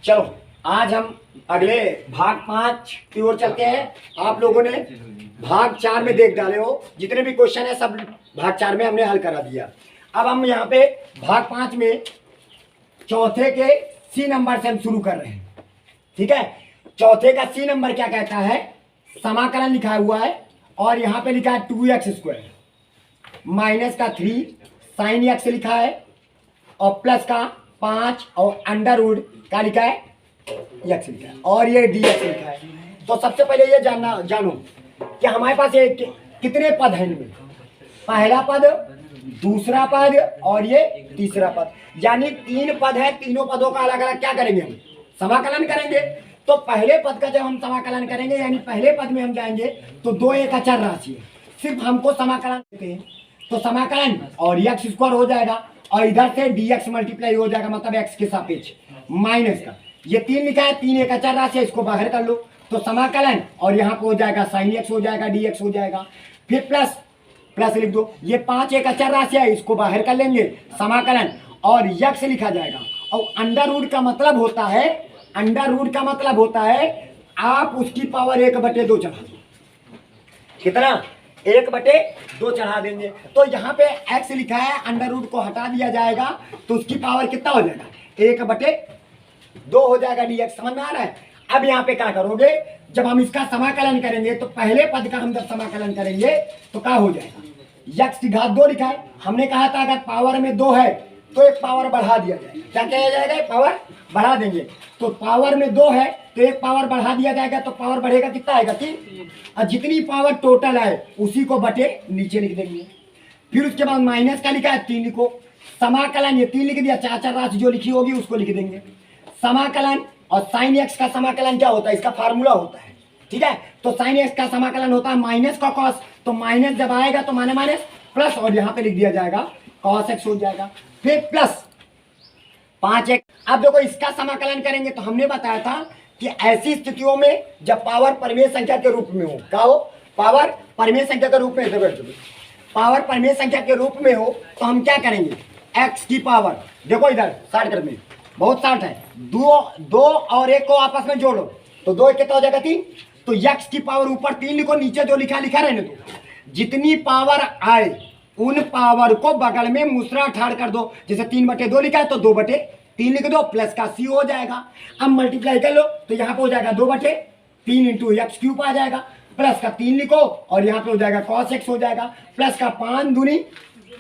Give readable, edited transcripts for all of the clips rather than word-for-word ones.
चलो आज हम अगले भाग 5 की ओर चलते हैं। आप लोगों ने भाग 4 में देख डाले हो, जितने भी क्वेश्चन है सब भाग 4 में हमने हल करा दिया। अब हम यहाँ पे भाग 5 में चौथे के सी नंबर से हम शुरू कर रहे हैं। ठीक है, चौथे का सी नंबर क्या कहता है, समाकलन लिखा हुआ है और यहाँ पे लिखा है 2x² माइनस का 3 साइन x लिखा है और प्लस का 5 और अंडर रूट का लिखा है x लिखा है और ये dx लिखा है। तो सबसे पहले ये जानो कि हमारे पास ये कितने पद हैं इनमें, पहला पद, दूसरा पद और ये तीसरा पद, यानी 3 पद है। तीनों पदों का अलग अलग क्या करेंगे, हम समाकलन करेंगे। तो पहले पद का जब हम समाकलन करेंगे, यानी पहले पद में हम जाएंगे तो 2 एक अचर राशि है, सिर्फ हमको समाकलन देते हैं तो समाकलन और x² हो जाएगा और इधर से dx मल्टीप्लाई हो जाएगा, मतलब x के सापेक्ष माइनस का ये 3 लिखा है, 3 एक अचर राशि है, इसको बाहर कर लो तो समाकलन और यहाँ पे हो जाएगा साइन x हो जाएगा, dx हो जाएगा, फिर प्लस प्लस लिख दो, ये 5 एक अचर राशि है, इसको बाहर कर लेंगे समाकलन और x लिखा जाएगा। और अंडर रूट का मतलब होता है, अंडर रूट का मतलब होता है आप उसकी पावर 1/2 चढ़ा दो, कितना 1/2 चढ़ा देंगे। तो यहाँ पे x लिखा है, अंडर रूट को हटा दिया जाएगा तो उसकी पावर कितना हो जाएगा, 1/2 हो जाएगा dx। समझ में आ रहा है। अब यहाँ पे क्या करोगे, जब हम इसका समाकलन करेंगे तो पहले पद का हम जब समाकलन करेंगे तो क्या हो जाएगा, x की घात 2 लिखा है, हमने कहा था अगर पावर में 2 है तो एक पावर बढ़ा दिया जाएगा। क्या किया जाएगा, पावर बढ़ा देंगे। तो पावर में 2 है तो एक पावर बढ़ा दिया जाएगा, तो पावर बढ़ेगा कितना आएगा, 3। और जितनी पावर टोटल है उसी को बटे नीचे लिख देंगे। फिर उसके बाद माइनस का लिखा है 3 लिखो, समाकलन ये 3 लिख दिया, चार राशि जो लिखी होगी उसको लिख देंगे। समाकलन और साइन x का समाकलन क्या होता है, इसका फार्मूला होता है। ठीक है, तो साइन x का समाकलन होता है माइनस का कॉस, तो माइनस जब आएगा तो माने माइनस प्लस और यहाँ पे लिख दिया जाएगा कॉस x हो जाएगा, फिर प्लस 5x। अब देखो इसका समाकलन करेंगे तो हमने बताया था कि ऐसी स्थितियों में जब पावर परिमेय संख्या के रूप में हो, क्या हो, पावर परिमेय संख्या के रूप में, पावर परिमेय संख्या के रूप में हो तो हम क्या करेंगे, x की पावर, देखो इधर शार्ट कर में बहुत शार्ट है, 2 और 1 को आपस में जोड़ो तो 2 कितना हो जाएगा, 3। तो x की पावर ऊपर 3 लिखो, नीचे जो लिखा लिखा रहने दो, जितनी पावर आए उन पावर को बगल में मुसरा ठाड़ कर दो। जैसे 3/2 लिखा है तो 2/3 लिख दो, प्लस का c हो जाएगा। अब मल्टीप्लाई कर लो तो यहाँ पे हो जाएगा 2/3 इंटू x³ आ जाएगा, प्लस का 3 लिखो और यहाँ पे हो जाएगा cos x हो जाएगा, प्लस का 5 दूनी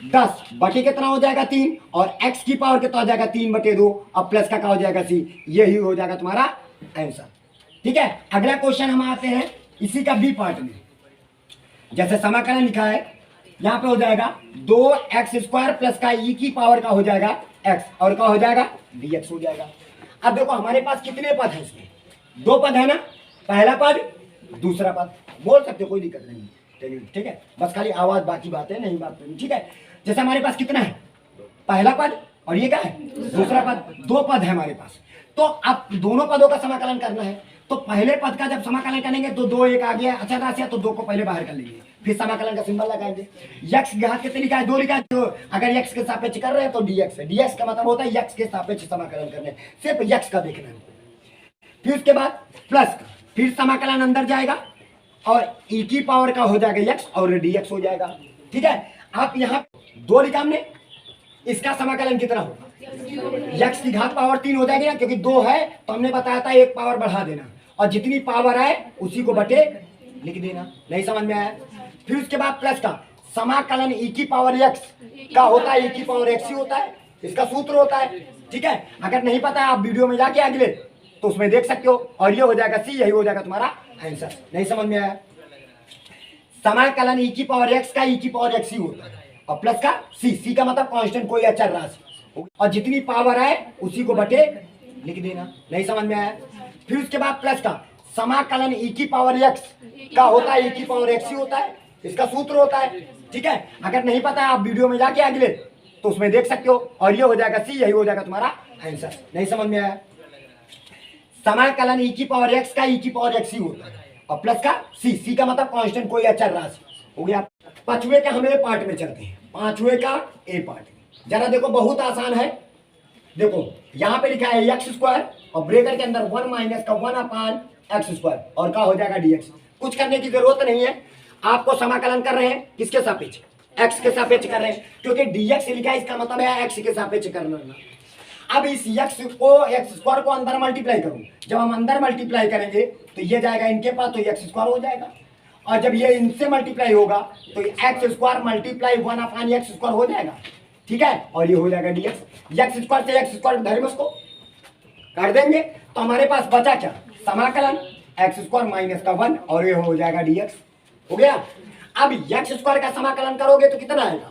10 बटे कितना हो जाएगा 3 और x की पावर कितना हो जाएगा 3/2 और प्लस का क्या हो जाएगा c। यही हो जाएगा तुम्हारा आंसर। ठीक है, अगला क्वेश्चन हम आते हैं इसी का बी पार्ट में। जैसे समाकलन लिखा है यहाँ पे हो जाएगा 2x² प्लस का e की पावर का हो जाएगा x और क्या हो जाएगा dx हो जाएगा। अब देखो हमारे पास कितने पद हैं, इसमें 2 पद है ना, पहला पद दूसरा पद, बोल सकते हो कोई दिक्कत नहीं। ठीक है, बस खाली आवाज, बाकी बातें नहीं बात करनी। ठीक है, जैसे हमारे पास कितना है, पहला पद और ये क्या है दूसरा पद, 2 पद है हमारे पास। तो अब दोनों पदों का समाकलन करना है तो पहले पद का जब समाकलन करेंगे तो 2 एक आ गया अचर राशि है तो 2 को पहले बाहर कर लेंगे, फिर समाकलन का सिंबल लगाएंगे। x घात कितने लिखा है, 2 लिखा है, तो अगर x के सापेक्ष कर रहे हैं तो dx है, dx का मतलब होता है x के सापेक्ष समाकलन करने, सिर्फ x का देखना है। फिर उसके बाद प्लस का, फिर समाकलन अंदर जाएगा और e की पावर का हो जाएगा x और dx हो जाएगा। ठीक है, आप यहाँ 2 लिखा हमने, इसका समाकलन कितना होगा, x की घात पावर 3 हो जाएगी ना, क्योंकि 2 है तो हमने बताया था एक पावर बढ़ा देना और जितनी पावर आए उसी को बटे लिख देना। नहीं समझ में आया। फिर उसके बाद प्लस का समाकलन e की पावर x का होता है, e की पावर x ही होता है, इसका सूत्र होता है। ठीक है, अगर नहीं पता है आप वीडियो में जाके अगले तो उसमें देख सकते हो और ये हो जाएगा c, यही हो जाएगा तुम्हारा आंसर। नहीं समझ में आया। समाकलन e की पावर x का e की पावर x ही होता है और प्लस का c का मतलब कांस्टेंट कोई अचर राशि, और जितनी पावर आए उसी को बटे लिख देना। नहीं समझ में आया। फिर उसके बाद प्लस का समाकलन e की पावर x का होता है, e की पावर x ही होता है, इसका सूत्र होता है। ठीक है, अगर नहीं पता है आप वीडियो में जाके अगले तो उसमें देख सकते हो और ये हो जाएगा c, यही हो जाएगा तुम्हारा आंसर। नहीं समझ में आया। समाकलन e की पावर x का e की पावर x ही होता है और प्लस का c का मतलब कांस्टेंट कोई अचर राशि हो गया। 5वें का हम ए पार्ट में चलते हैं, 5वें का ए पार्ट में जरा देखो बहुत आसान है। देखो यहाँ पे लिखा है x² और ब्रेकेट के अंदर 1 माइनस का 1 अपान एक्स स्क्वायर और का हो जाएगा dx। कुछ करने की जरूरत नहीं है, आपको समाकलन कर रहे हैं किसके सापेक्ष, x के सापेक्ष कर रहे हैं, क्योंकि dx लिखा है इसका मतलब है x के सापेक्ष करना। अब इस x को एक्स स्क्वायर को अंदर मल्टीप्लाई करूं, जब हम अंदर मल्टीप्लाई करेंगे तो ये जाएगा इनके पास तो एक्स स्क्वायर हो जाएगा, और जब ये इनसे मल्टीप्लाई होगा तो एक्स स्क्वायर मल्टीप्लाई 1 अपान एक्स स्क्वायर हो जाएगा, ठीक है, और ये हो जाएगा dx। एक्स स्क्वायर से एक्स स्क्वायर धर्म उसको कर देंगे तो हमारे पास बचा क्या, समाकलन एक्स स्क्वायर माइनस का 1 और ये हो जाएगा dx, हो गया। अब एक्स स्क्वायर का समाकलन करोगे तो कितना आएगा,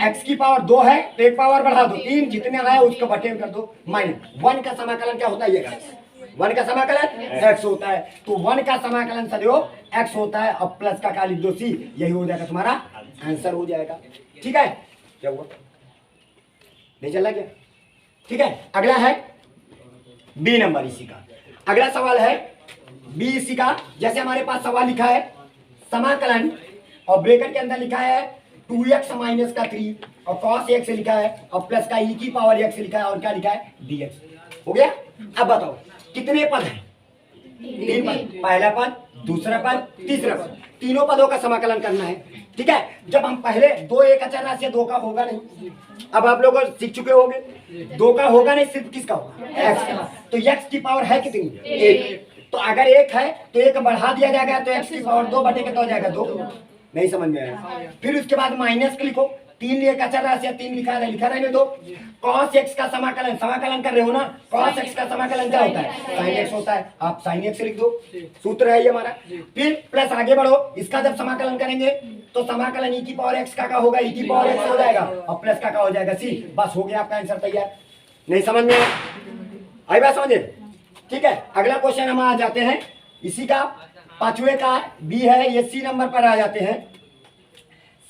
एक्स की पावर 2 है तो एक पावर बढ़ा दो 3, जितने आया उसको बटे में कर दो, माइनस 1 का समाकलन क्या होता है, ये 1 का समाकलन x होता है, तो 1 का समाकलन सदैव x होता है, अब प्लस का लिख दो c, यही हो जाएगा तुम्हारा आंसर हो जाएगा, ठीक है। क्या हुआ, नहीं चला क्या, ठीक है। अगला है बी नंबर इसी का, अगला सवाल है बी इसी का। जैसे हमारे पास सवाल लिखा है समाकलन और ब्रैकेट के अंदर लिखा है 2x माइनस का 3 और cos x लिखा है और प्लस का e की पावर x लिखा है और क्या लिखा है dx, हो गया। अब बताओ कितने पद हैं, 3 पद, पहला पद, दूसरा पद, तीसरा पद, तीनों पदों का समाकलन करना है, ठीक है। जब हम पहले 2 एक अचर राशि है, 2 का होगा नहीं, अब आप लोग सीख चुके होंगे 2 का होगा नहीं, सिर्फ किसका होगा, x का, तो x की पावर है कितनी, 1, तो अगर 1 है तो 1 बढ़ा दिया जाएगा तो x की पावर 2 बटे के तो हो जाएगा 2, नहीं समझ में आया। फिर उसके बाद माइनस के लिखो, 3 एक अचर राशि है, 3 लिखा रहने दो, cos x का समाकलन, समाकलन कर रहे हो ना, cos x का समाकलन क्या होता है, sin x होता है, आप sin x लिख दो, सूत्र है ये हमारा। फिर प्लस आगे बढ़ो, इसका जब समाकलन करेंगे तो समाकलन e की पावर x का होगा, e की पावर x हो जाएगा और प्लस का हो जाएगा c, बस हो गया आपका आंसर तैयार। नहीं समझ में आई बात, समझे, ठीक है। अगला क्वेश्चन हम आ जाते हैं इसी का, पांचवे का बी है, ये सी नंबर पर आ जाते हैं।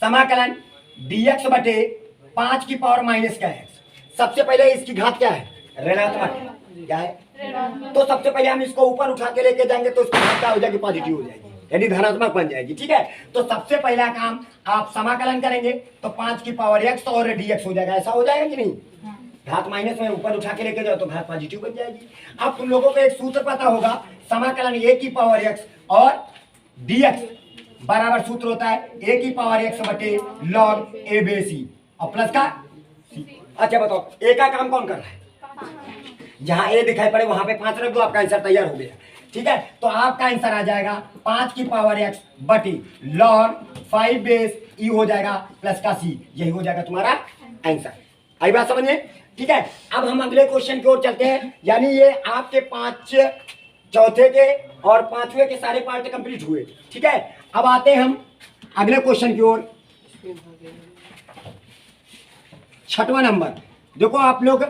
समाकलन dx बटे 5 की पावर माइनस का x। सबसे पहले इसकी घात क्या है, ऋणात्मक, क्या है, तो सबसे पहले हम इसको ऊपर उठा के लेके जाएंगे तो इसकी घात क्या हो जाएगी, पॉजिटिव हो जाएगी, यानी धनात्मक बन जाएगी, ठीक है। तो सबसे पहला काम आप समाकलन करेंगे तो 5 की पावर x और dx हो जाएगा, ऐसा हो जाएगा कि नहीं, घात माइनस में ऊपर उठा के लेके जाओ तो घात पॉजिटिव बन जाएगी। अब तुम लोगों को एक सूत्र पता होगा, समाकलन a की पावर x और dx बराबर सूत्र होता है a की पावर x बटे log a बे c और प्लस का c। अच्छा बताओ a का काम कौन कर रहा है, जहां a दिखाई पड़े वहां पे 5 रख दो, आपका आंसर तैयार हो गया, ठीक है। तो आपका आंसर आ जाएगा 5 की पावर x बटी log 5 बेस e हो जाएगा प्लस का c, यही हो जाएगा तुम्हारा आंसर। आई बात समझिए, ठीक है। अब हम अगले क्वेश्चन की ओर चलते हैं, यानी ये आपके 5 चौथे के और 5वें के सारे पार्ट कंप्लीट हुए, ठीक है। अब आते हैं हम अगले क्वेश्चन की ओर, 6वां नंबर। देखो आप लोग,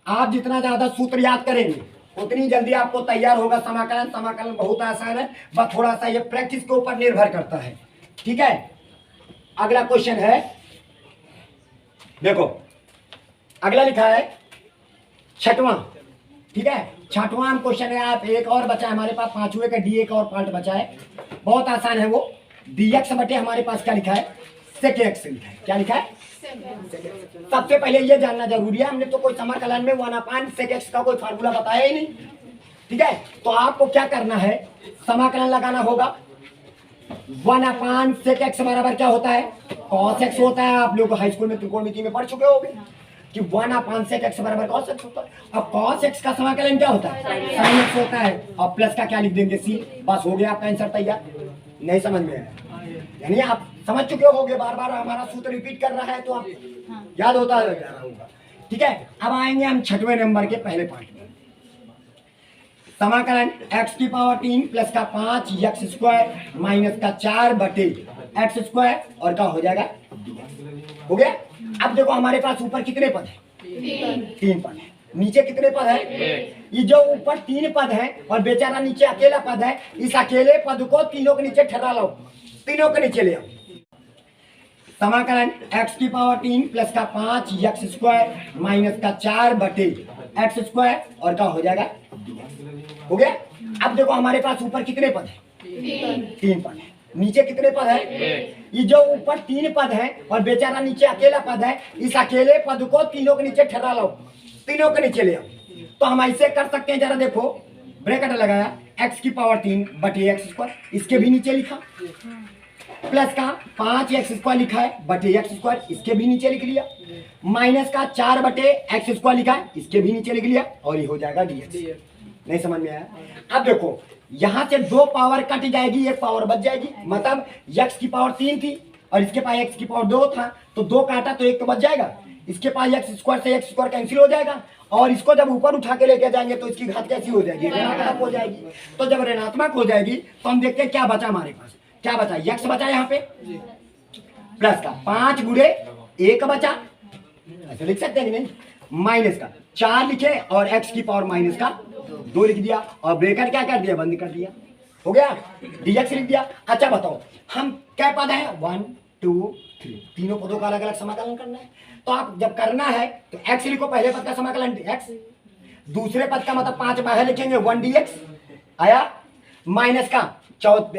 आप जितना ज्यादा सूत्र याद करेंगे उतनी जल्दी आपको तैयार होगा समाकलन। समाकलन बहुत आसान है, बस थोड़ा सा ये प्रैक्टिस के ऊपर निर्भर करता है, ठीक है। अगला क्वेश्चन है, देखो अगला लिखा है 6वां, ठीक है। 6वां क्वेश्चन है, आप एक और बचा है हमारे पास, 5वें का डी एक और पार्ट बचा है, बहुत आसान है वो। dx बटे हमारे पास क्या लिखा है, sec x लिखा है, क्या लिखा है, सबसे पहले ये जानना जरूरी है, हमने तो कोई समाकलन में 1 अपान sec x का कोई फार्मूला बताया ही नहीं, ठीक है। तो आपको क्या करना है, समाकलन लगाना होगा। 1 अपान sec x बराबर क्या होता है, cos x होता है। आप लोग हाई स्कूल में त्रिकोणमिति में पढ़ चुके होंगे कि 1 अपान sec x बराबर cos x होता है। अब cos x का समाकलन क्या होता है, sin x होता है और प्लस का क्या लिख देंगे c, बस हो गया आपका आंसर तैयार। नहीं समझ में आया, यानी आप समझ चुके होंगे, बार बार हमारा सूत्र रिपीट कर रहा है तो आप याद होता होगा, ठीक है। अब आएंगे हम 6वें नंबर के पहले पार्ट में। समाकलन x की पावर 3 प्लस का 5 x स्क्वायर माइनस का 4 बटे x स्क्वायर और क्या हो जाएगा, हो गया। अब देखो हमारे पास ऊपर कितने पद है, 3 पद है, नीचे कितने पद है, ये जो ऊपर 3 पद है और बेचारा नीचे अकेला पद है, इस अकेले पद को तीनों के नीचे ठहरा लो, तीनों के नीचे ले आओ। समाकलन x की पावर 3 प्लस का 5 x स्क्वायर माइनस का 4 बटे x स्क्वायर और क्या हो जाएगा, हो गया। अब देखो हमारे पास ऊपर कितने पद है, 3 पद है, नीचे कितने पद है, ये जो ऊपर 3 पद है और बेचारा नीचे अकेला पद है, इस अकेले पद को तीनों के नीचे ठहरा लो, तीनों के नीचे ले आओ। तो हम ऐसे कर सकते हैं, जरा देखो, ब्रैकेट लगाया, x की पावर 3 बटे एक्स स्क्वायर, इसके भी नीचे लिखा, प्लस का 5x² लिखा है बटे x², इसके भी नीचे लिख लिया, माइनस का 4 बटे x² लिखा है, इसके भी नीचे लिख लिया, और ये हो जाएगा dx। नहीं समझ में आया? अब देखो यहां से 2 पावर कट जाएगी, 1 पावर बच जाएगी, मतलब x की पावर 3 थी और इसके पास x की पावर 2 था, तो 2 काटा तो 1 तो बच जाएगा, इसके पास x² से x² कैंसिल हो जाएगा, और इसको जब ऊपर उठा के लेके जाएंगे तो इसकी घात कैसी हो जाएगी? ऋणात्मक हो जाएगी। तो जब ऋणात्मक हो जाएगी तो हम देखते हैं क्या बचा हमारे पास, क्या बचा, x बचा यहाँ पे, प्लस का 5 गुणे 1 बचा, ऐसे लिख सकते हैं कि नहीं, माइनस का 4 लिखे और x की पावर माइनस का 2 लिख दिया, और ब्रैकेट क्या कर दिया, बंद कर दिया, हो गया, dx लिख दिया। अच्छा बताओ, हम क्या पद है, 1 2 3, तीनों पदों का अलग अलग समाकलन करना है, तो आप जब करना है तो x लिखो, पहले पद का समाकलन x, दूसरे पद का मतलब 5 बाहर लिखेंगे 1 dx आया, माइनस का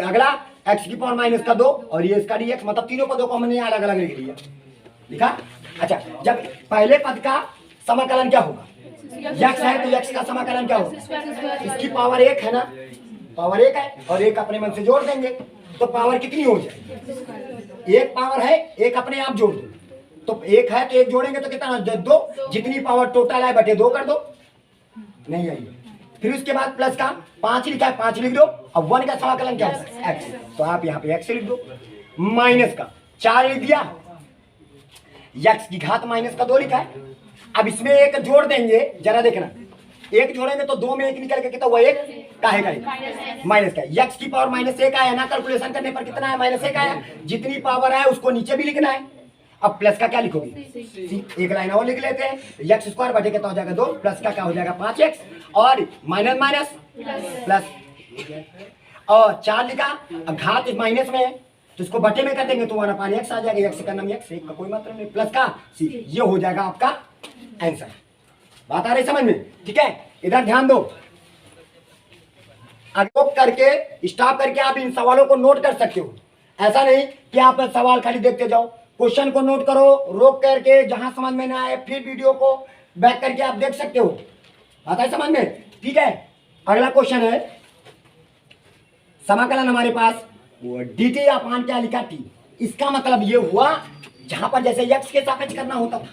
अगला x की पावर माइनस का 2 और ये इसका dx, मतलब तीनों पदों को हमने अलग अलग लिख लिया, लिखा। अच्छा, जब पहले पद का समाकलन क्या होगा, x है तो x का समाकलन क्या होगा, इसकी पावर 1 है ना, पावर 1 है, और 1 अपने मन से जोड़ देंगे तो पावर कितनी हो जाएगी, 1 पावर है, 1 अपने आप जोड़ दो, तो 1 है तो 1 जोड़ेंगे तो कितना, 2, जितनी पावर टोटल है बटे 2 कर दो, नहीं आई। फिर उसके बाद प्लस का 5 लिखा है, 5 लिख दो, अब 1 का समाकलन क्या होगा, x, तो आप यहाँ पे x लिख दो, माइनस का 4 लिख दिया, x की घात माइनस का 2 लिखा है। अब इसमें 1 जोड़ देंगे, जरा देखना, 1 जोड़ेंगे तो 2 में 1 निकल के कितना हुआ, 1 काहे का माइनस का, x की पावर माइनस 1 आया ना, कैलकुलेशन करने पर कितना है, माइनस 1 आया, जितनी पावर है उसको नीचे भी लिखना है। अब प्लस का क्या लिखोगे, एक लाइन और लिख लेते हैं, x² बटे कितना हो जाएगा 2, प्लस का क्या हो जाएगा 5x, और माइनस माइनस प्लस, और 4 लिखा, अब घात माइनस में है तो इसको बटे में कर देंगे तो 1/x आ जाएगा, x का नाम x, एक का कोई मतलब नहीं, प्लस का c, ये हो जाएगा आपका आंसर। बात आ रही समझ में? ठीक है, इधर ध्यान दो, रोक करके स्टॉप करके आप इन सवालों को नोट कर सकते हो, ऐसा नहीं कि आप सवाल खाली देखते जाओ, क्वेश्चन को नोट करो, रोक करके जहां समझ में ना आए फिर वीडियो को बैक करके आप देख सकते हो, आता है समझ में? ठीक है, अगला क्वेश्चन है, समाकलन हमारे पास dt अपान क्या लिखा t, इसका मतलब ये हुआ जहां पर जैसे x के सापेक्ष करना होता था,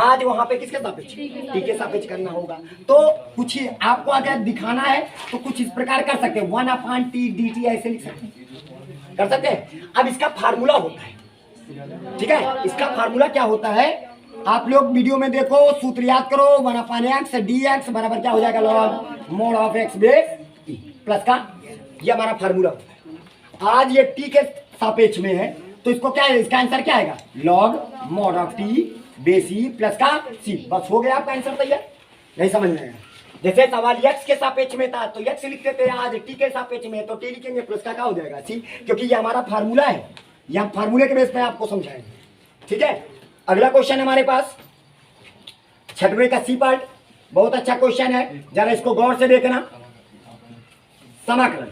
आज वहां पे किसके सापेक्ष, t के सापेक्ष करना होगा, तो कुछ ही आपको अगर दिखाना है तो कुछ इस प्रकार कर सकते हैं, 1/t dt ऐसे लिख सकते हैं, कर सकते हैं। अब इसका फार्मूला होता है, ठीक है, इसका फार्मूला क्या होता है, आप लोग वीडियो में देखो, सूत्र याद करो, 1/x dx बराबर क्या हो जाएगा, log mod of x base t, plus का ये हमारा फार्मूला होता है। आज ये t के सापेक्ष में है तो इसको क्या है, इसका आंसर क्या आएगा, log mod of t base e plus का c, बस हो गया आपका आंसर तैयार। नहीं समझ में आया? जैसे सवाल x के सापेक्ष में था तो x लिखते थे, आज t के सापेक्ष में तो t लिखेंगे, प्लस का क्या हो जाएगा c, क्योंकि ये हमारा फार्मूला है, ये फार्मूले के बेस पे आपको समझाएंगे। ठीक है, अगला क्वेश्चन है हमारे पास 6वें का सी पार्ट, बहुत अच्छा क्वेश्चन है, जरा इसको गौर से देखना। समाकलन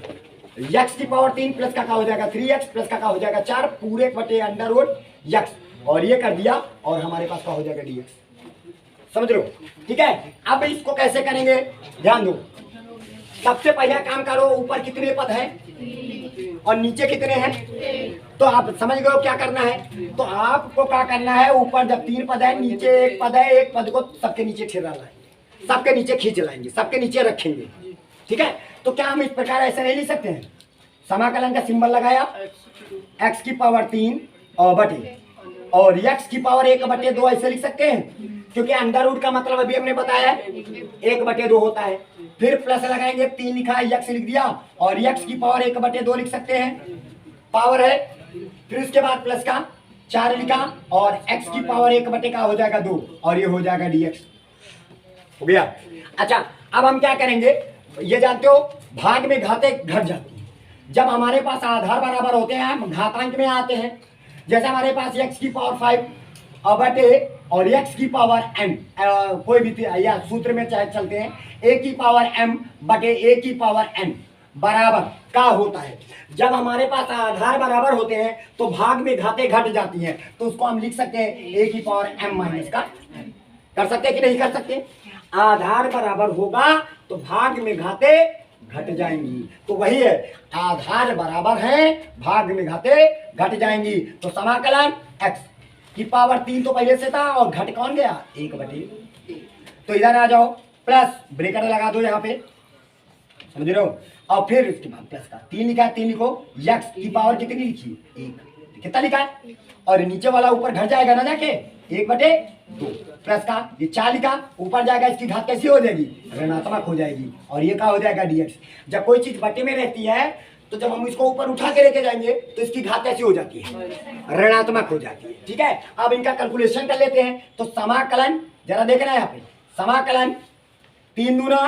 x की पावर 3 प्लस का हो जाएगा 3x प्लस का हो जाएगा 4 पूरे बटे अंडर रूट x, और ये कर दिया और हमारे पास का हो जाएगा dx, समझ लो? ठीक है, अब इसको कैसे करेंगे, ध्यान दो, सबसे पहला काम करो, ऊपर कितने पद है और नीचे कितने हैं, तो आप समझ गए क्या करना है, तो आपको क्या करना है, ऊपर जब 3 पद है, नीचे 1 पद है, 1 पद को सबके नीचे ठहरा है, सबके नीचे खींच लाएंगे, सबके नीचे रखेंगे। ठीक है, तो क्या हम इस प्रकार ऐसे नहीं लिख सकते हैं, समाकलन का सिंबल लगाया, x की पावर 3 और बटे, और x की पावर 1/2 ऐसे लिख सकते हैं, क्योंकि अंडर रूट का मतलब अभी हमने बताया 1/2 होता है, फिर प्लस लगाएंगे, 3 लिखा है, x लिख दिया, और x की पावर 1/2 लिख सकते हैं, पावर है, फिर उसके बाद प्लस का 4 लिखा, और x की पावर 1/2 का हो जाएगा 2, और ये हो जाएगा dx, हो गया। अच्छा, अब हम क्या करेंगे, ये जानते हो भाग में घाते घट जाती है, जब हमारे पास आधार बराबर होते हैं हम घातांक में आते हैं, जैसे हमारे पास x की पावर 5 बटे और x की पावर m, कोई भी या सूत्र में चाहे चलते हैं, a की पावर m बटे a की पावर n बराबर का होता है। जब हमारे पास आधार बराबर होते हैं तो भाग में घाते घट जाती हैं, तो उसको हम लिख सकते हैं a की पावर m माइनस का, कर सकते हैं कि नहीं कर सकते? आधार बराबर होगा तो भाग में घाते घट जाएंगी। तो वही है, आधार बराबर है, भाग में घाते घट जाएंगी। तो समाकलन x की पावर 3 तो पहले से था और घट कौन गया 1/। तो इधर आ जाओ, प्लस ब्रेकेट लगा दो यहाँ पे, समझ रहे हो। और फिर इसके बाद प्लस का 3 लिखा है, 3 लिखो। x की पावर कितनी लिखी 1, कितना लिखा है, और नीचे वाला ऊपर घट जाएगा ना जाके 1/2। प्लस का ये 4 लिखा, ऊपर जाएगा, इसकी घात कैसी हो जाएगी ऋणात्मक हो जाएगी, और ये क्या हो जाएगा dx। जब कोई चीज बटे में रहती है तो जब हम इसको ऊपर उठा के लेके जाएंगे तो इसकी घात कैसी हो जाती है ऋणात्मक हो जाती है। ठीक है, अब इनका कैलकुलेशन कर लेते हैं। तो समाकलन जरा देखना यहाँ पे, समाकलन 3 दूना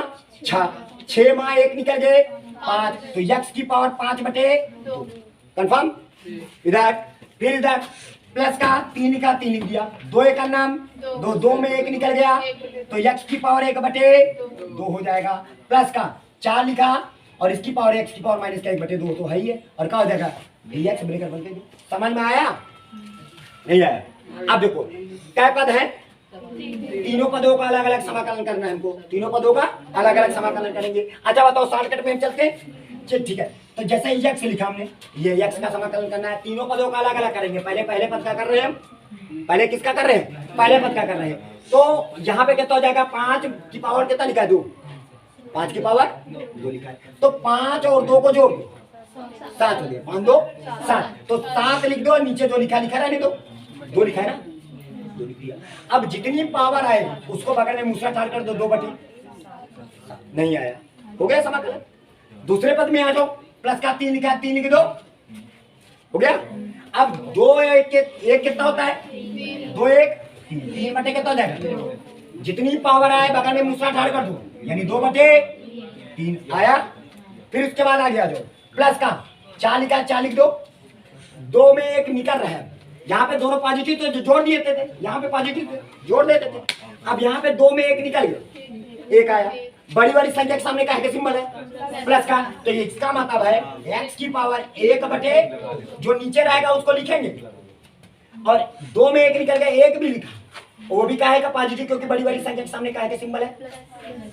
6, 6 माँ 1 निकल गए 5, तो x की पावर 5/2 कंफर्म। इधर फिर इधर प्लस का 3 लिखा, 3 लिख दिया, 2 एक का नाम 2, 2 में 1 निकल गया तो x की पावर 1/2 हो जाएगा। प्लस का 4 लिखा और इसकी पावर x की पावर माइनस का 1/2 तो है ही है, और क्या हो जाएगा dx ब्रेकर बनते। समझ में आया नहीं आया? अब देखो क्या पद है, तीनों पदों का अलग अलग समाकलन करना है हमको, तीनों पदों का अलग अलग समाकलन करेंगे। अच्छा बताओ शॉर्टकट में हम चलते हैं, ठीक है। तो जैसे x लिखा हमने, ये x का समाकलन करना है, तीनों पदों का अलग अलग करेंगे। पहले पद का कर रहे हैं हम, पहले किसका कर रहे हैं, पहले पद का कर रहे हैं। तो यहाँ पे कितना हो जाएगा, 5 की पावर कितना लिखा है 2, 5 की पावर 2 लिखा है, तो 5 और 2 को जोड़ दो 7 हो गया, 5 2 7, तो 7 लिख दो, नीचे 2 लिखा रहने दो, 2 लिखा है ना, 2 लिख दिया। अब जितनी पावर आए उसको बगल में मूसला ठाड़ कर दो, 2/7 नहीं आया, हो गया समाकलन। दूसरे पद में आ जाओ, प्लस का 3 लिखा है, 3 लिख दो, हो गया। अब 2 1 कितना होता है, 2 1 3/3 कितना हो जाएगा, जितनी पावर आए बगल में मूसला ठाड़ कर दो, यानी 2/3 आया। फिर उसके बाद आगे आ जाओ, प्लस का 4 लिखा है, 4 लिख दो, 2 में 1 निकल रहा है, यहाँ पे दोनों पॉजिटिव तो जोड़ दिए थे, यहाँ पे पॉजिटिव जोड़ देते थे। अब यहाँ पे 2 में 1 निकल गया, 1 आया, बड़ी वाली संख्या के सामने काहे का सिंबल है प्लस का, तो इसका मतलब है x की पावर 1/, जो नीचे रहेगा उसको लिखेंगे, और 2 में 1 निकल गया, 1 भी लिखा, वो भी काहे का पॉजिटिव, क्योंकि बड़ी वाली संख्या के सामने काहे का सिंबल है,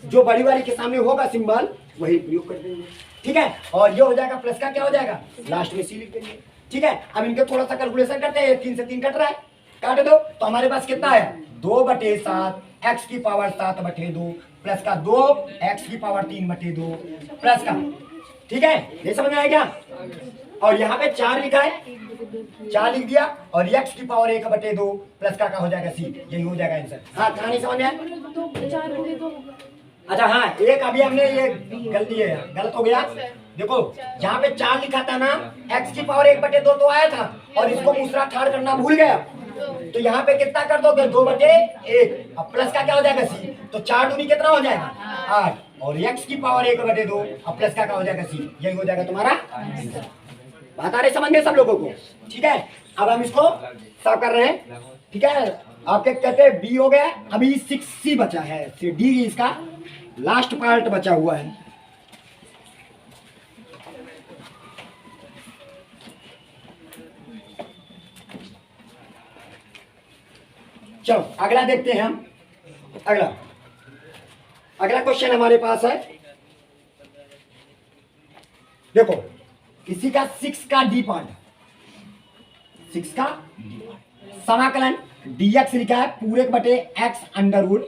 जो बड़ी वाली के सामने होगा सिंबल वही प्रयोग कर देंगे। ठीक है, और ये हो जाएगा प्लस का क्या हो जाएगा, लास्ट में सी लिख देंगे। ठीक है, अब इनके थोड़ा सा कैलकुलेशन करते हैं, 3 से 3 कट रहा है, काट दो, तो हमारे पास कितना है 2/7, x की पावर 7/2 प्लस का 2 x की पावर 3/2 प्लस का, ठीक है, ये समझ में आएगा। और यहाँ पे 4 लिखा है, 4 लिख दिया, और x की पावर 1/2 प्लस का हो जाएगा सी, यही हो जाएगा आंसर। हाँ, कहानी समझ में आया? अच्छा हाँ, एक अभी हमने ये गलती है, गलत हो गया। देखो यहाँ पे 4 लिखा था ना, x की पावर 1/2 तो आया था, और इसको दूसरा ठाड़ करना भूल गया, तो यहाँ पे कितना कर दोगे 2/1, अब प्लस का क्या हो जाएगा सी, तो 4 दूनी कितना हो जाएगा 8, और x की पावर 1/2, अब प्लस का क्या हो जाएगा सी, यही हो जाएगा तुम्हारा। बात आ रही समझ में सब लोगों को? ठीक है, अब हम इसको सॉल्व कर रहे हैं। ठीक है, आपके कहते हैं बी हो गया, अभी 6C बचा है, डी इसका लास्ट पार्ट बचा हुआ है। चलो अगला देखते हैं हम। अगला क्वेश्चन हमारे पास है, देखो इसी का 6 का डी पार्ट, 6 का समाकलन dx लिखा है पूरे बटे x अंडर रूट।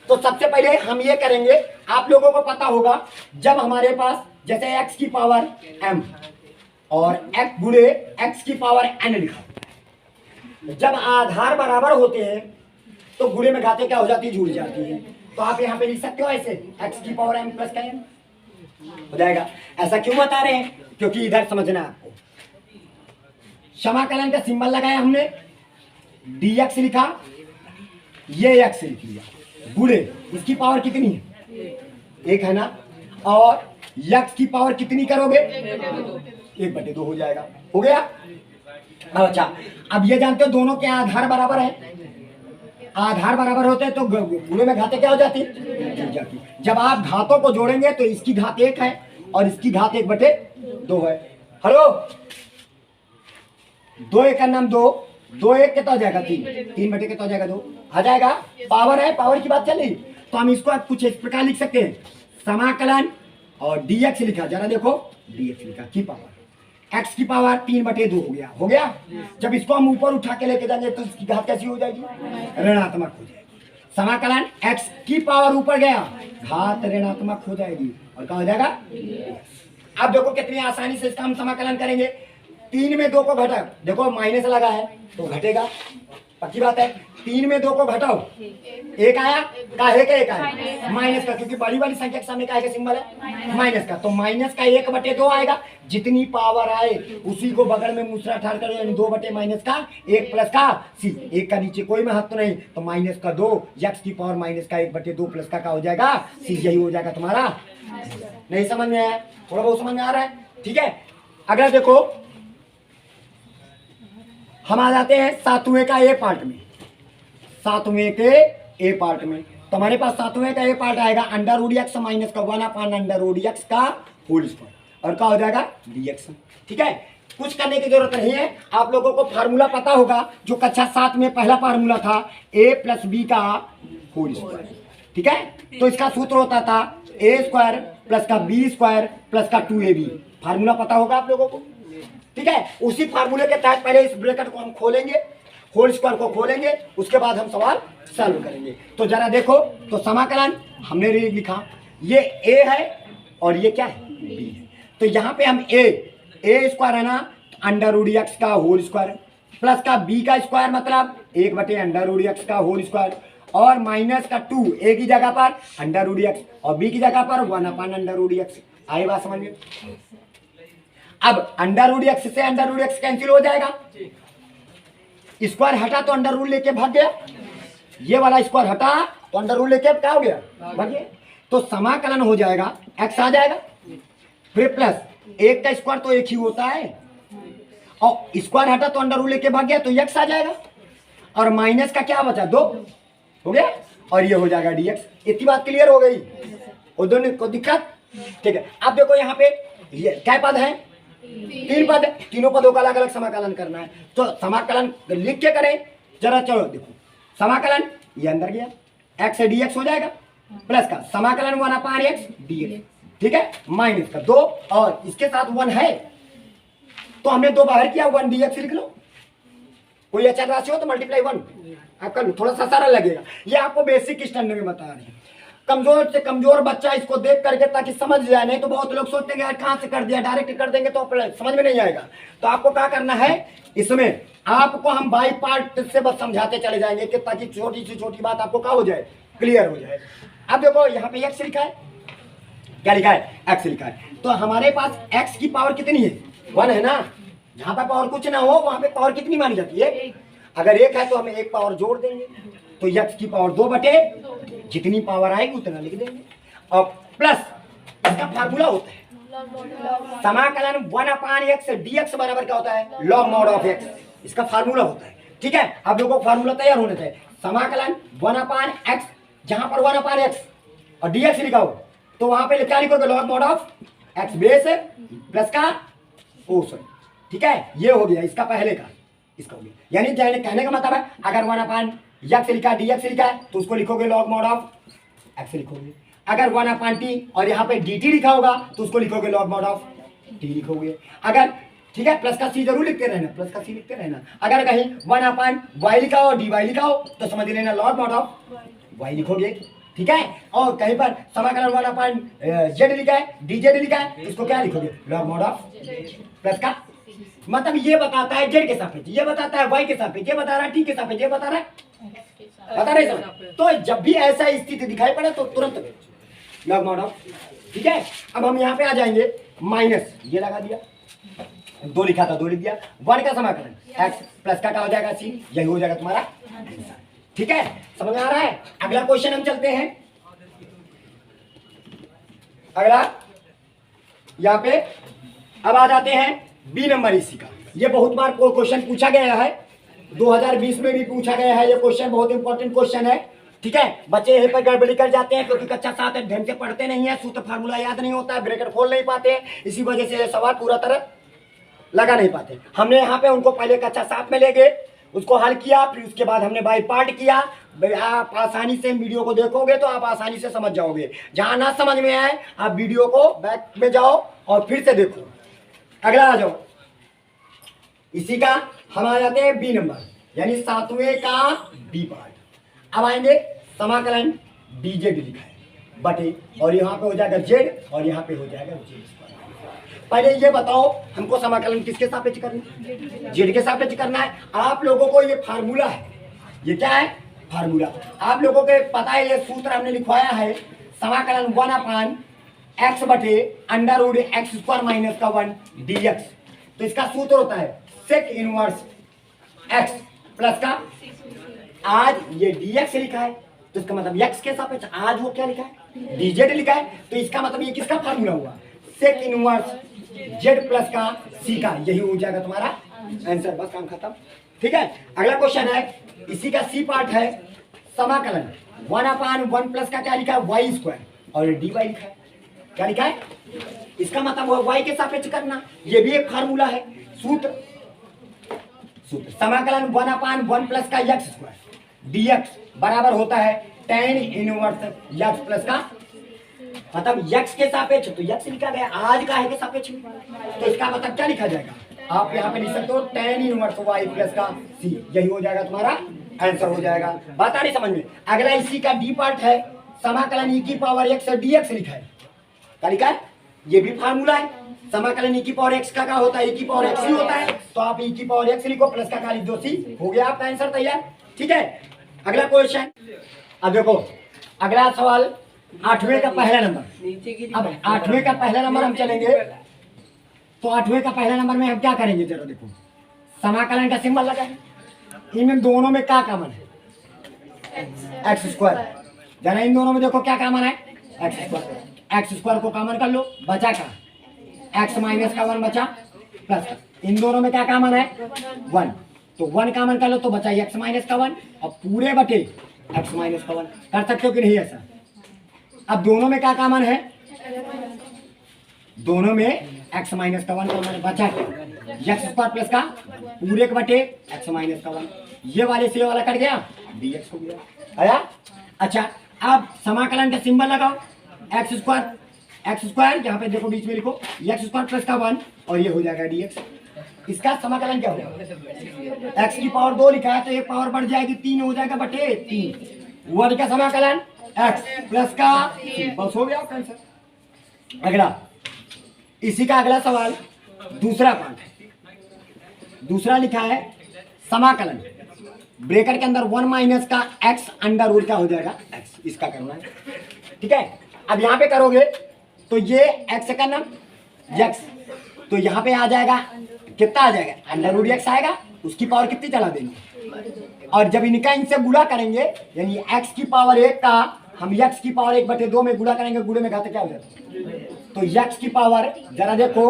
तो सबसे पहले हम ये करेंगे, आप लोगों को पता होगा जब हमारे पास जैसे x की पावर m और x गुणे x की पावर n लिखा, जब आधार बराबर होते हैं तो गुणे में घाते क्या हो जाती है, जुड़ जाती है। तो आप यहाँ पे लिख सकते हो ऐसे x की पावर m प्लस का n हो जाएगा। ऐसा क्यों बता रहे हैं, क्योंकि इधर समझना आपको, समाकलन का सिंबल लगाया हमने, dx लिखा, ये x लिख लिया, गुणे इसकी पावर कितनी है 1 है ना, और x की पावर कितनी करोगे 1/2 हो जाएगा, हो गया। अच्छा अब ये जानते हो दोनों के आधार बराबर है, आधार बराबर होते हैं तो गुणे में घाते क्या हो जाती है, जब आप घातों को जोड़ेंगे तो इसकी घात 1 है और इसकी घात 1/2 है। हेलो 2 1 का नाम 2, 2 1 कितना हो जाएगा 3, 3 बटे कितना हो जाएगा 2 आ जाएगा। पावर है, पावर की बात चल रही, तो हम इसको कुछ इस प्रकार लिख सकते हैं, समाकलन और dx लिखा, जरा देखो dx लिखा की पावर x की पावर 3 बटे 2 हो गया। जब इसको हम ऊपर उठा के लेके जाएंगे तो इसकी घात कैसी हो जाएगी, ऋणात्मक हो जाएगी। समाकलन x की पावर ऊपर गया, घात ऋणात्मक हो जाएगी और क्या हो जाएगा। अब देखो कितनी आसानी से इसका हम समाकलन करेंगे। 3 में 2 को घटाओ, देखो माइनस लगा है तो घटेगा, पक्की बात है। 3 में 2 को घटाओ, 1 आया, काहे का 1 आया, माइनस का, क्योंकि बड़ी वाली संख्या के सामने काहे का सिंबल है, माइनस का, तो माइनस का 1 बटे 2 आएगा। जितनी पावर आए उसी को बगल में मूसरा ठाड़ कर, यानी 2 बटे माइनस का 1 प्लस का सी, 1 का नीचे कोई महत्व नहीं, तो माइनस का 2 x की पावर माइनस का 1 बटे 2 प्लस का क्या हो जाएगा सी, यही हो जाएगा तुम्हारा। नहीं समझ में आया, थोड़ा बहुत समझ में आ रहा है, ठीक है। अगला देखो, हम आ जाते हैं 7वें का ए पार्ट में। 7वें के ए पार्ट में तो हमारे पास 7वें का ए पार्ट आएगा अंडर रूट एक्स माइनस का 1 अपान अंडर रूट एक्स का होल स्क्वायर, और क्या हो जाएगा dx। ठीक है, कुछ करने की जरूरत नहीं है, आप लोगों को फार्मूला पता होगा, जो कक्षा 7 में पहला फार्मूला था a प्लस बी का होल स्क्वायर। ठीक है, तो इसका सूत्र होता था a स्क्वायर प्लस का बी स्क्वायर प्लस का 2ab। फार्मूला पता होगा आप लोगों को, ठीक है। उसी फार्मूले के तहत पहले इस ब्रैकेट को हम खोलेंगे, होल स्क्वायर को खोलेंगे, उसके बाद हम सवाल सॉल्व करेंगे। तो जरा देखो, तो समाकलन हमने लिखा, ये a है और ये क्या है b है। तो यहाँ पे हम a स्क्वायर है ना, अंडर रूट एक्स का होल स्क्वायर प्लस का b का स्क्वायर मतलब 1 बटे अंडर रूट एक्स का होल स्क्वायर, और माइनस का 2 a की जगह पर अंडर रूट एक्स और b की जगह पर 1 अपान अंडर रूट एक्स। आई बात समझ में। अब अंडर रूट एक्स से अंडर रूट एक्स कैंसिल हो जाएगा, स्क्वायर हटा तो अंडर रूट लेके भाग गया, ये वाला स्क्वायर हटा तो अंडर रूट लेके क्या हो गया भाग गया। तो समाकलन हो जाएगा x आ जाएगा, फिर प्लस 1 का स्क्वायर तो 1 ही होता है, और स्क्वायर हटा तो अंडर रूट लेके भाग गया तो x आ जाएगा, और माइनस का क्या बचा 2 हो गया, और ये हो जाएगा dx। इतनी बात क्लियर हो गई, और दोनों को दिक्कत, ठीक है। अब देखो यहाँ पे ये क्या पद है, 3 पद, तीनों पदों का अलग अलग समाकलन करना है, तो समाकलन लिख के करें जरा। चलो देखो, समाकलन ये अंदर गया, x से dx हो जाएगा, प्लस का समाकलन 1 अपान x dx, ठीक है, माइनस का 2 और इसके साथ 1 है तो हमने 2 बाहर किया, 1 dx लिख लो। कोई अचर राशि हो तो मल्टीप्लाई 1 आपका थोड़ा सा सरल लगेगा। ये आपको बेसिक स्टैंडर्ड में बता रहे हैं, कमजोर से कमजोर बच्चा इसको देख करके ताकि समझ जाए, नहीं तो बहुत लोग सोचते हैं यार कहाँ से कर दिया, डायरेक्ट कर देंगे तो समझ में नहीं आएगा। तो आपको क्या करना है, इसमें आपको हम बाई पार्ट से बस समझाते चले जाएंगे कि ताकि छोटी से छोटी बात आपको क्या हो जाए, क्लियर हो जाए। अब देखो यहाँ पे x लिखा है, क्या लिखा है x लिखा है, तो हमारे पास x की पावर कितनी है 1 है ना, जहाँ पर पावर कुछ ना हो वहां पे पावर कितनी मानी जाती है, अगर 1 है तो हमें 1 पावर जोड़ देंगे, तो x की पावर 2 बटे जितनी पावर आएगी उतना लिख देंगे, और प्लस इसका फार्मूला होता है समाकलन 1 अपान x dx बराबर क्या होता है लॉग मॉड ऑफ x, इसका फार्मूला होता है। ठीक है, आप लोगों को फार्मूला तैयार होना चाहिए, समाकलन 1 अपान x, जहां पर 1 अपान x और dx लिखा हो तो वहां पे क्या लिखोगे log mod of x base plus का ओसन। ठीक है, ये हो गया इसका पहले का, इसका हो गया, यानी कहने का मतलब है अगर 1 अपान x लिखा dx लिखा है तो उसको लिखोगे लॉग मॉड ऑफ x लिखोगे, अगर 1 अपान t और यहाँ पे dt लिखा होगा तो उसको लिखोगे लॉग मॉड ऑफ t लिखोगे। अगर ठीक है, प्लस का c जरूर लिखते रहना, प्लस का c लिखते रहना। अगर कहीं 1 अपान y लिखा हो dy लिखा हो तो समझ लेना लॉग मॉड ऑफ y लिखोगे। ठीक है, और कहीं पर समाकलन 1 अपान z लिखा है dz लिखा है तो इसको क्या लिखोगे लॉग मॉड ऑफ प्लस का, मतलब ये बताता है z के सापेक्ष, ये बताता है y के सापेक्ष, ये बता रहा है t के सापेक्ष, ये बता रहा है तो जब भी ऐसा स्थिति दिखाई पड़े तो तुरंत लॉग मॉड ऑफ। ठीक है, अब हम यहाँ पे आ जाएंगे, माइनस ये लगा दिया, 2 लिखा था 2 लिख दिया, 1 का समाकलन x प्लस का क्या हो जाएगा c, यही हो जाएगा तुम्हारा आंसर। ठीक है, समझ में आ रहा है। अगला क्वेश्चन हम चलते हैं, अगला यहाँ पे अब आ जाते हैं बी नंबर इसी का। ये बहुत बार क्वेश्चन पूछा गया है, 2020 में भी पूछा गया है, ये क्वेश्चन बहुत इंपॉर्टेंट क्वेश्चन है। ठीक है, बच्चे यहीं पर गड़बड़ी कर जाते हैं क्योंकि कक्षा 7 ढंग से पढ़ते नहीं है, सूत्र फार्मूला याद नहीं होता है, ब्रैकेट खोल नहीं पाते हैं, इसी वजह से सवाल पूरा तरह लगा नहीं पाते। हमने यहाँ पे उनको पहले कक्षा 7 में ले गए, उसको हल किया, फिर उसके बाद हमने बाई पार्ट किया। आप आसानी से वीडियो को देखोगे तो आप आसानी से समझ जाओगे। जहां ना समझ में आए आप वीडियो को बैक में जाओ और फिर से देखो। अगला आ जाओ, इसी का हम आ जाते हैं बी नंबर, यानी 7वें का बी पार्ट। अब आएंगे समाकलन dz लिखा है बटे, और यहाँ पे हो जाएगा z और यहाँ पे हो जाएगा z। पहले ये बताओ हमको समाकलन किसके सापेक्ष करना है? z के सापेक्ष करना है। आप लोगों को ये फार्मूला है, ये क्या है? फार्मूला। आप लोगों को पता है, ये सूत्र हमने लिखवाया है, समाकलन 1/x बटे √x² माइनस का 1 dx। तो इसका सूत्र होता है सेक इनवर्स x प्लस का, आज ये dx लिखा है तो इसका मतलब x के सापेक्ष आज वो क्या लिखा है? dz लिखा है। तो इसका मतलब ये किसका फार्मूला हुआ? सेक इनवर्स z प्लस का c का। यही हो जाएगा तुम्हारा आंसर, बस काम खत्म। ठीक है, अगला क्वेश्चन है, इसी का सी पार्ट है, समाकलन 1/1 प्लस का क्या लिखा है? y² और dy लिखा है। क्या लिखा है? इसका मतलब हुआ y के सापेक्ष करना। ये भी एक फार्मूला है, सूत्र समाकलन 1/1 प्लस का x² dx बराबर होता है tan इनवर्स x प्लस का, मतलब x के सापेक्ष, तो x लिखा गया, आज का है के सापेक्ष में, तो इसका मतलब क्या लिखा जाएगा? आप यहाँ पे लिख सकते हो tan इनवर्स y प्लस का c। यही हो जाएगा तुम्हारा आंसर हो जाएगा। बात आ रही समझ में? अगला इसी का डी पार्ट है, समाकलन e की पावर x dx लिखा है। क्या लिखा है? ये भी फार्मूला है, समाकलन e की पावर x का क्या होता है? e की पावर x ही होता है, तो आप e की पावर x लिखो, प्लस का क्या लिख दो c, हो गया आपका आंसर तैयार। ठीक है, अगला क्वेश्चन। अब देखो अगला सवाल 8वें का पहला नंबर। अब 8वें का पहला नंबर हम चलेंगे, तो 8वें का पहला नंबर में हम क्या करेंगे? जरा देखो, समाकलन का सिंबल लगा है, इन दोनों में क्या कॉमन है? x²। जरा इन दोनों में देखो क्या कॉमन है? x² को कॉमन कर लो, बचा का x माइनस का 1 बचा, प्लस इन दोनों में क्या कॉमन है? 1, तो 1 कॉमन कर लो तो बचा x माइनस का 1 और पूरे बटे x माइनस का 1। कर सकते हो कि नहीं ऐसा? अब दोनों में क्या कॉमन है? दोनों में x माइनस का 1 कॉमन बचा के x² प्लस का पूरे के बटे x माइनस का 1। ये वाले से ये वाला कट गया, dx हो गया आया। अच्छा, अब समाकलन का सिंबल लगाओ, x² यहाँ पे देखो बीच में लिखो x² प्लस का 1 और ये हो जाएगा dx। इसका समाकलन क्या होगा? x की पावर 2 लिखा है तो एक पावर बढ़ जाएगी, 3 हो जाएगा बटे 3। 1 का समाकलन x प्लस का, बस हो गया आंसर। अगला इसी का अगला सवाल दूसरा पार्ट है, दूसरा लिखा है समाकलन ब्रैकेट के अंदर 1 माइनस का x अंडर रूट का हो जाएगा x, इसका करना है। ठीक है, अब यहाँ पे करोगे तो ये x का नाम x, तो यहाँ पे आ जाएगा कितना आ जाएगा? अंडर रूट x आएगा, उसकी पावर कितनी चला देंगे, और जब इनका इनसे गुणा करेंगे यानी x की पावर 1 का हम x की पावर 1/2 में गुणा करेंगे, गुणे में घाते क्या हो जाता है? तो x की पावर जरा देखो,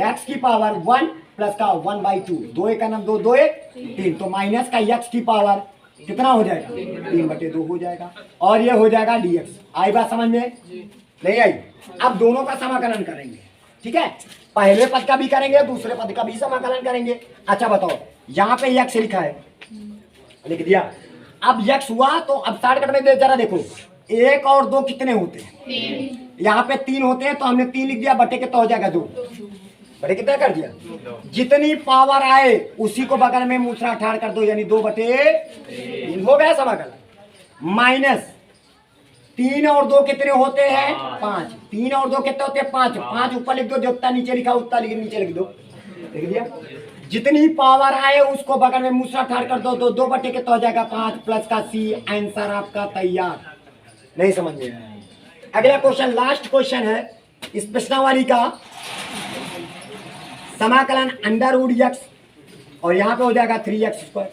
x की पावर 1 प्लस का 1/2, 2 1 का नाम 2 2 1 3, तो माइनस का x की पावर कितना हो जाएगा? 3/2 हो जाएगा, और ये हो जाएगा dx। आई बात समझ में? नहीं आई? अब दोनों का समाकलन करेंगे। ठीक है, पहले पद का भी करेंगे, दूसरे पद का भी समाकलन करेंगे। अच्छा बताओ, यहाँ पे x लिखा है, लिख दिया, अब x हुआ तो अब शॉर्टकट में जरा देखो 1 और 2 कितने होते हैं? यहाँ पे 3 होते हैं, तो हमने 3 लिख दिया, बटे कितना हो जाएगा? 2 बटे कितना कर दिया? जितनी पावर आए उसी को बगल में मूसरा ठाड़ कर दो, यानी 2/3 हो गया समाकलन। माइनस 3 और 2 कितने होते हैं? 5। 3 और 2 कितने होते हैं? 5। 5 ऊपर लिख दो, जितना नीचे लिखा उतना नीचे लिख दो, लिख दिया। जितनी पावर आए उसको बगल में मूसरा ठाड़ कर दो, 2 बटे कितना हो जाएगा? 5 प्लस का c। आंसर आपका तैयार। नहीं समझ में आया? अगला क्वेश्चन, लास्ट क्वेश्चन है इस प्रश्नावली का, समाकलन अंडर रूट x और यहाँ पे हो जाएगा 3x²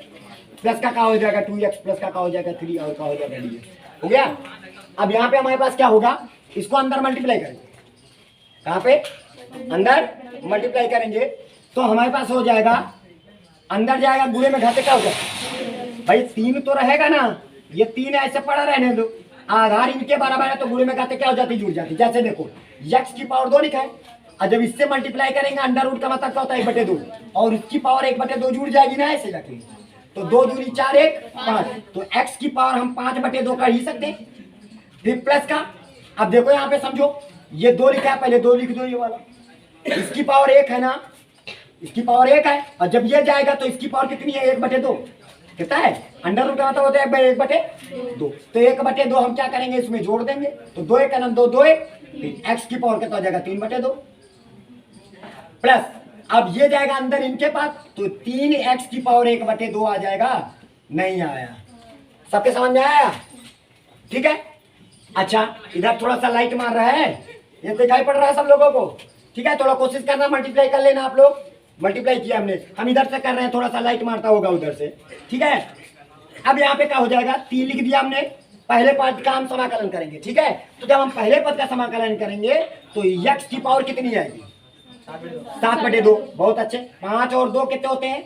प्लस का क्या हो जाएगा? 2x प्लस का क्या हो जाएगा? 3 और क्या हो जाएगा? dx हो गया। अब यहाँ पे हमारे पास क्या होगा? इसको अंदर मल्टीप्लाई करेंगे, कहाँ पे? अंदर मल्टीप्लाई करेंगे तो हमारे पास हो जाएगा, अंदर जाएगा, गुणे में घाते क्या हो जाएगा? भाई 3 तो रहेगा ना, ये 3 ऐसे पड़ा रहने दो, आधार इनके बराबर है तो गुणे में घाते क्या हो जाती? जुड़ जाती। जैसे देखो x की पावर 2 लिखा है, और जब इससे मल्टीप्लाई करेंगे अंडर रूट का मतलब क्या होता है? 1/2, और इसकी पावर 1/2 जुड़ जाएगी ना ऐसे जाके, तो 2 दूनी 4 1 5, तो x की पावर हम 5/2 कर ही सकते हैं। फिर प्लस का, अब देखो यहाँ पे समझो, ये 2 लिखा है, पहले 2 लिख दो ये वाला, इसकी पावर 1 है ना, इसकी पावर 1 है, और जब ये जाएगा तो इसकी पावर कितनी है, 1/2 कितना है, अंडर रूट का मतलब होता है 1/2, तो 1/2 हम क्या करेंगे, इसमें जोड़ देंगे, तो 2 1 2 2 1, एक्स की पावर कितना हो जाएगा 3/2 प्लस, अब ये जाएगा अंदर इनके पास, तो 3x की पावर 1/2 आ जाएगा, नहीं आया, सबके समझ में आया, ठीक है। अच्छा इधर थोड़ा सा लाइट मार रहा है, ये दिखाई पड़ रहा है सब लोगों को, ठीक है, थोड़ा कोशिश करना, मल्टीप्लाई कर लेना आप लोग, मल्टीप्लाई किया हमने, हम इधर से कर रहे हैं, थोड़ा सा लाइट मारता होगा उधर से, ठीक है। अब यहाँ पे क्या हो जाएगा, 3 लिख दिया हमने, पहले पद का हम समाकलन करेंगे, ठीक है, तो जब हम पहले पद का समाकलन करेंगे तो x की पावर कितनी आएगी, 7/2, बहुत अच्छे, 5 और 2 कितने होते हैं,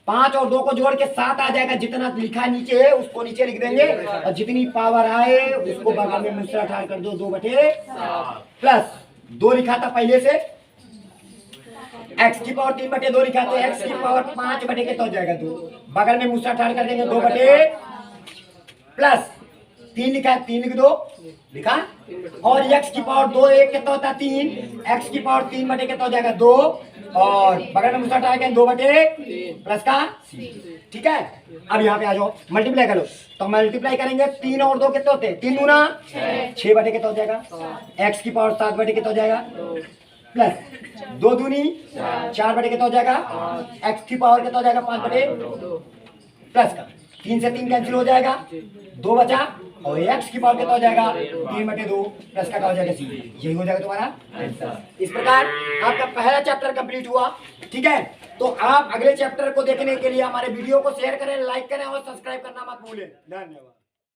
5 और 2 को जोड़ के 7 आ जाएगा, जितना लिखा नीचे है उसको नीचे लिख देंगे, और जितनी पावर आए उसको बगल में मुस्कुरा ठाड़ कर दो, 2/7 प्लस 2 लिखा था पहले से, x की पावर 3/2 लिखा, तो x की पावर 5/, कितना हो जाएगा 2, बगल में मुस्कुरा ठाड़ कर देंगे, 2/, प्लस 3 लिखा है, 3 लिख दो, लिखा, और x की पावर 2 1 कितना होता है 3, x की पावर 3/, कितना हो जाएगा 2, और बगल में मुस्कुरा ठाड़ के 2/, प्लस का, ठीक है। अब यहाँ पे आ जाओ, मल्टीप्लाई करो, तो मल्टीप्लाई करेंगे, 3 और 2 कितने होते हैं, 3 दूना 6/, कितना हो जाएगा, x की पावर 7/, कितना हो जाएगा, प्लस 2 दूनी 4/, कितना हो जाएगा, x की पावर कितना हो जाएगा 5/, प्लस का 3 से 3 कैंसिल हो जाएगा, 2 बचा, और x की पावर कितना हो जाएगा 3/2, प्लस का क्या हो जाएगा c, यही हो जाएगा तुम्हारा आंसर। इस प्रकार आपका पहला चैप्टर कंप्लीट हुआ, ठीक है। तो आप अगले चैप्टर को देखने के लिए हमारे वीडियो को शेयर करें, लाइक करें और सब्सक्राइब करना मत भूलें। धन्यवाद।